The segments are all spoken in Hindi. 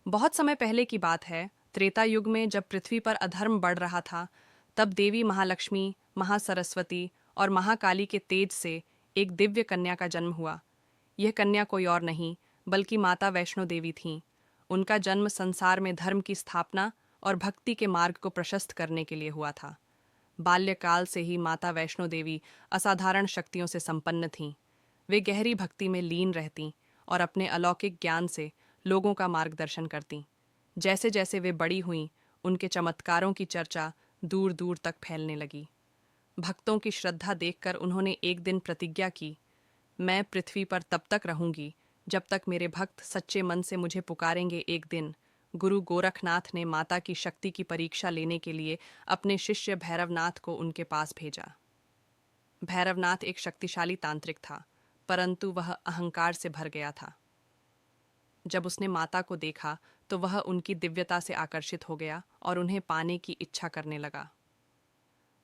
बहुत समय पहले की बात है। त्रेता युग में जब पृथ्वी पर अधर्म बढ़ रहा था, तब देवी महालक्ष्मी, महासरस्वती और महाकाली के तेज से एक दिव्य कन्या का जन्म हुआ। यह कन्या कोई और नहीं बल्कि माता वैष्णो देवी थीं। उनका जन्म संसार में धर्म की स्थापना और भक्ति के मार्ग को प्रशस्त करने के लिए हुआ था। बाल्यकाल से ही माता वैष्णो देवी असाधारण शक्तियों से संपन्न थीं। वे गहरी भक्ति में लीन रहतीं और अपने अलौकिक ज्ञान से लोगों का मार्गदर्शन करतीं। जैसे जैसे वे बड़ी हुईं, उनके चमत्कारों की चर्चा दूर दूर तक फैलने लगी। भक्तों की श्रद्धा देखकर उन्होंने एक दिन प्रतिज्ञा की, मैं पृथ्वी पर तब तक रहूंगी जब तक मेरे भक्त सच्चे मन से मुझे पुकारेंगे। एक दिन गुरु गोरखनाथ ने माता की शक्ति की परीक्षा लेने के लिए अपने शिष्य भैरवनाथ को उनके पास भेजा। भैरवनाथ एक शक्तिशाली तांत्रिक था, परंतु वह अहंकार से भर गया था। जब उसने माता को देखा तो वह उनकी दिव्यता से आकर्षित हो गया और उन्हें पाने की इच्छा करने लगा।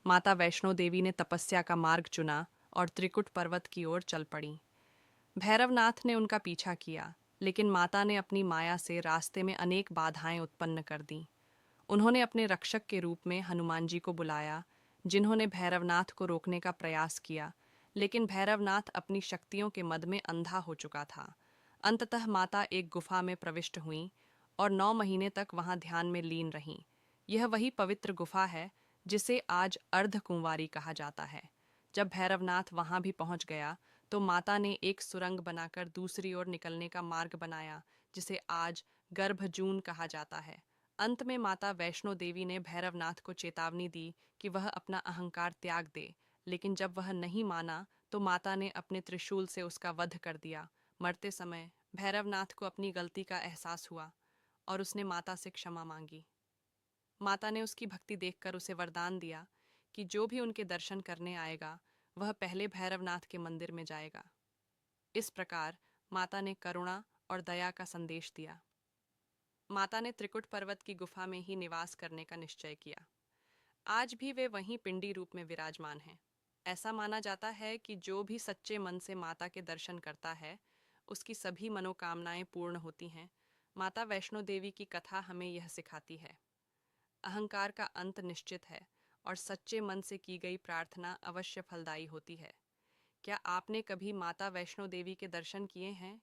माता वैष्णो देवी ने तपस्या का मार्ग चुना और त्रिकुट पर्वत की ओर चल पड़ी। भैरवनाथ ने उनका पीछा किया, लेकिन माता ने अपनी माया से रास्ते में अनेक बाधाएं उत्पन्न कर दीं। उन्होंने अपने रक्षक के रूप में हनुमान जी को बुलाया, जिन्होंने भैरवनाथ को रोकने का प्रयास किया, लेकिन भैरवनाथ अपनी शक्तियों के मद में अंधा हो चुका था। अंततः माता एक गुफा में प्रविष्ट हुईं और 9 महीने तक वहां ध्यान में लीन रहीं। यह वही पवित्र गुफा है जिसे आज अर्धकुंवारी कहा जाता है। जब भैरवनाथ वहां भी पहुंच गया तो माता ने एक सुरंग बनाकर दूसरी ओर निकलने का मार्ग बनाया, जिसे आज गर्भजून कहा जाता है। अंत में माता वैष्णो देवी ने भैरवनाथ को चेतावनी दी कि वह अपना अहंकार त्याग दे, लेकिन जब वह नहीं माना तो माता ने अपने त्रिशूल से उसका वध कर दिया। मरते समय भैरवनाथ को अपनी गलती का एहसास हुआ और उसने माता से क्षमा मांगी। माता ने उसकी भक्ति देखकर उसे वरदान दिया कि जो भी उनके दर्शन करने आएगा वह पहले भैरवनाथ के मंदिर में जाएगा। इस प्रकार माता ने करुणा और दया का संदेश दिया। माता ने त्रिकुट पर्वत की गुफा में ही निवास करने का निश्चय किया। आज भी वे वहीं पिंडी रूप में विराजमान हैं। ऐसा माना जाता है कि जो भी सच्चे मन से माता के दर्शन करता है, उसकी सभी मनोकामनाएं पूर्ण होती हैं। माता वैष्णो देवी की कथा हमें यह सिखाती है, अहंकार का अंत निश्चित है और सच्चे मन से की गई प्रार्थना अवश्य फलदायी होती है। क्या आपने कभी माता वैष्णो देवी के दर्शन किए हैं